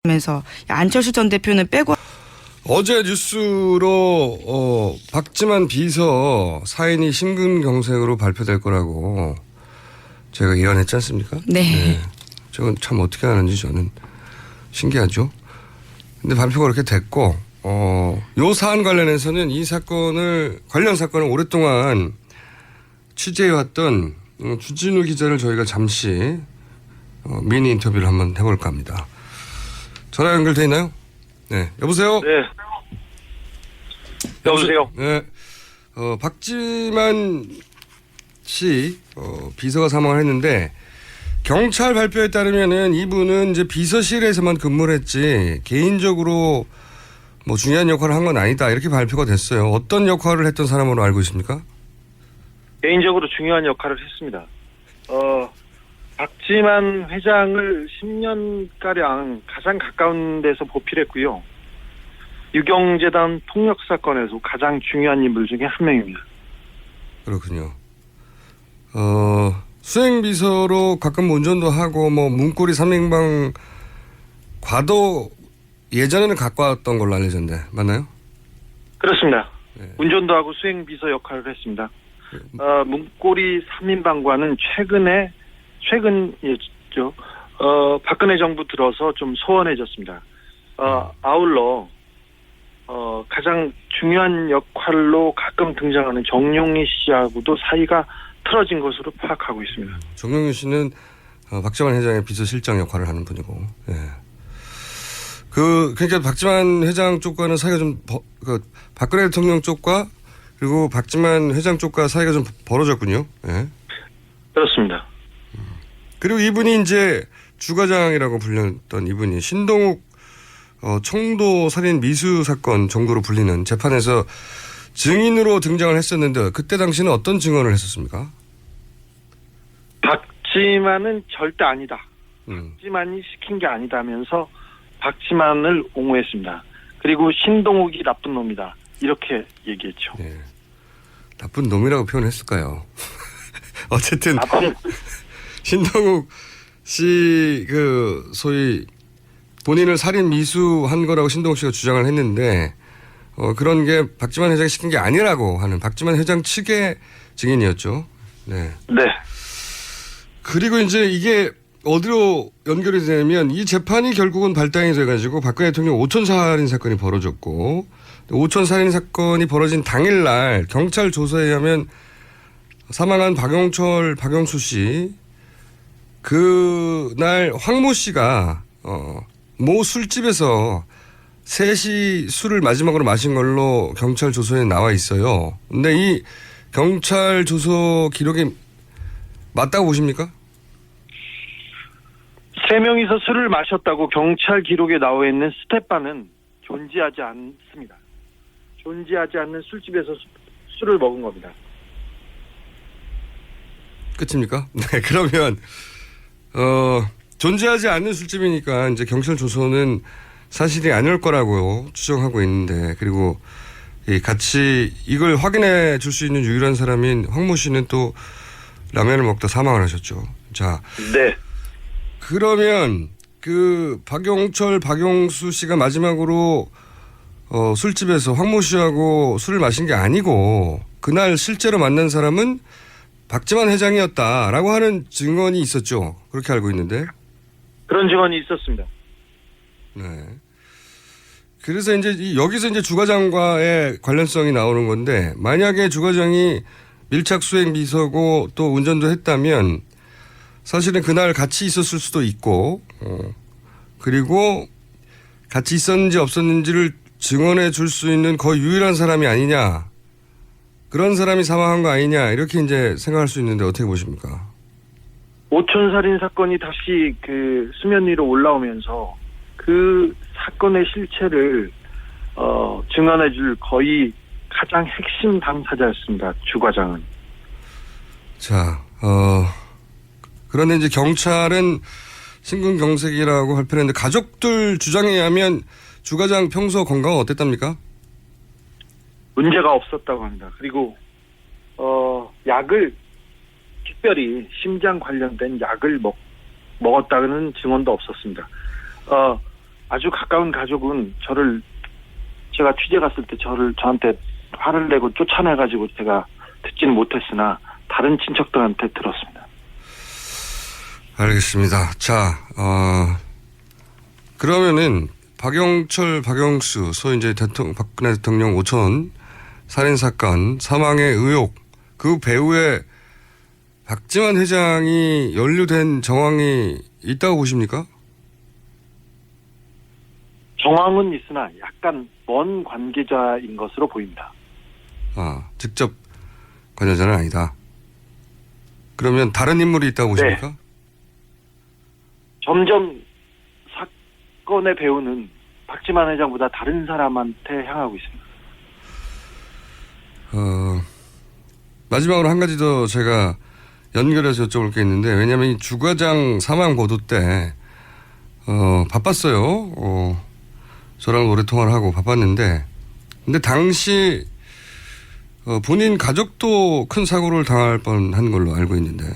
면서 안철수 전 대표는 빼고 어제 뉴스로 박지만 비서 사인이 심근경색으로 발표될 거라고 제가 예언했지 않습니까? 네. 저건 참 어떻게 하는지 저는 신기하죠. 근데 발표가 그렇게 됐고 요 사안 관련해서는 이 관련 사건을 오랫동안 취재해왔던 주진우 기자를 저희가 잠시 미니 인터뷰를 한번 해볼까 합니다. 전화 연결돼 있나요? 네. 여보세요? 네. 여보세요? 네. 박지만 씨, 비서가 사망을 했는데, 경찰 발표에 따르면은 이분은 이제 비서실에서만 근무를 했지, 개인적으로 뭐 중요한 역할을 한 건 아니다. 이렇게 발표가 됐어요. 어떤 역할을 했던 사람으로 알고 있습니까? 개인적으로 중요한 역할을 했습니다. 박지만 회장을 10년가량 가장 가까운 데서 보필했고요. 유경재단 폭력 사건에서 가장 중요한 인물 중에 한 명입니다. 그렇군요. 수행비서로 가끔 운전도 하고, 뭐, 문고리 3인방 과도 예전에는 갖고 왔던 걸로 알려졌는데, 맞나요? 그렇습니다. 네. 운전도 하고 수행비서 역할을 했습니다. 문고리 3인방과는 최근이죠. 박근혜 정부 들어서 좀 소원해졌습니다. 아울러 가장 중요한 역할로 가끔 등장하는 정용희 씨하고도 사이가 틀어진 것으로 파악하고 있습니다. 정용희 씨는 박지만 회장의 비서실장 역할을 하는 분이고, 예. 그러니까 박지만 회장 쪽과는 사이가 좀 박근혜 대통령 쪽과 그리고 박지만 회장 쪽과 사이가 좀 벌어졌군요. 예. 그렇습니다. 그리고 이분이 이제 주과장이라고 불렸던 이분이 신동욱 청도 살인 미수 사건 정도로 불리는 재판에서 증인으로 등장을 했었는데 그때 당시는 어떤 증언을 했었습니까? 박지만은 절대 아니다. 박지만이 시킨 게 아니다면서 박지만을 옹호했습니다. 그리고 신동욱이 나쁜 놈이다. 이렇게 얘기했죠. 네. 나쁜 놈이라고 표현했을까요? 어쨌든 신동욱 씨 소위 본인을 살인 미수한 거라고 신동욱 씨가 주장을 했는데 그런 게 박지만 회장이 시킨 게 아니라고 하는 박지만 회장 측의 증인이었죠. 네. 네. 그리고 이제 이게 어디로 연결이 되냐면 이 재판이 결국은 발단이 돼가지고 박근혜 대통령 오천 살인 사건이 벌어졌고 오천 살인 사건이 벌어진 당일날 경찰 조사에 의하면 사망한 박영수 씨 그날 황모 씨가 모 술집에서 셋이 술을 마지막으로 마신 걸로 경찰 조서에 나와 있어요. 근데 이 경찰 조서 기록이 맞다고 보십니까? 세 명이서 술을 마셨다고 경찰 기록에 나와 있는 스텝바는 존재하지 않습니다. 존재하지 않는 술집에서 술을 먹은 겁니다. 끝입니까? 네, 그러면 존재하지 않는 술집이니까 이제 경찰 조서는 사실이 아닐 거라고 추정하고 있는데 그리고 같이 이걸 확인해 줄 수 있는 유일한 사람인 황모 씨는 또 라면을 먹다 사망을 하셨죠. 자, 네. 그러면 박용수 씨가 마지막으로 술집에서 황모 씨하고 술을 마신 게 아니고 그날 실제로 만난 사람은 박지만 회장이었다라고 하는 증언이 있었죠. 그렇게 알고 있는데. 그런 증언이 있었습니다. 네. 그래서 이제 여기서 이제 주과장과의 관련성이 나오는 건데 만약에 주과장이 밀착 수행 비서고 또 운전도 했다면 사실은 그날 같이 있었을 수도 있고 그리고 같이 있었는지 없었는지를 증언해 줄 수 있는 거의 유일한 사람이 아니냐. 그런 사람이 사망한 거 아니냐. 이렇게 이제 생각할 수 있는데 어떻게 보십니까? 오촌살인 사건이 다시 수면 위로 올라오면서 그 사건의 실체를 증언해 줄 거의 가장 핵심 당사자였습니다. 주과장은. 자, 그런데 이제 경찰은 심근경색이라고 발표했는데 가족들 주장에 의하면 주과장 평소 건강은 어땠답니까? 문제가 없었다고 합니다. 그리고 약을 특별히 심장 관련된 약을 먹었다는 증언도 없었습니다. 아주 가까운 가족은 제가 취재 갔을 때 저한테 화를 내고 쫓아내가지고 제가 듣지는 못했으나 다른 친척들한테 들었습니다. 알겠습니다. 자, 그러면은 박영철, 박영수, 소위 이제 박근혜 대통령 오촌 살인사건 사망의 의혹, 그 배후에 박지만 회장이 연루된 정황이 있다고 보십니까? 정황은 있으나 약간 먼 관계자인 것으로 보입니다. 직접 관여자는 아니다. 그러면 다른 인물이 있다고 보십니까? 네. 점점 사건의 배후는 박지만 회장보다 다른 사람한테 향하고 있습니다. 마지막으로 한 가지 더 제가 연결해서 여쭤볼 게 있는데, 왜냐하면 이 주과장 사망 보도 때 바빴어요. 저랑 오래 통화를 하고 바빴는데, 근데 당시 본인 가족도 큰 사고를 당할 뻔한 걸로 알고 있는데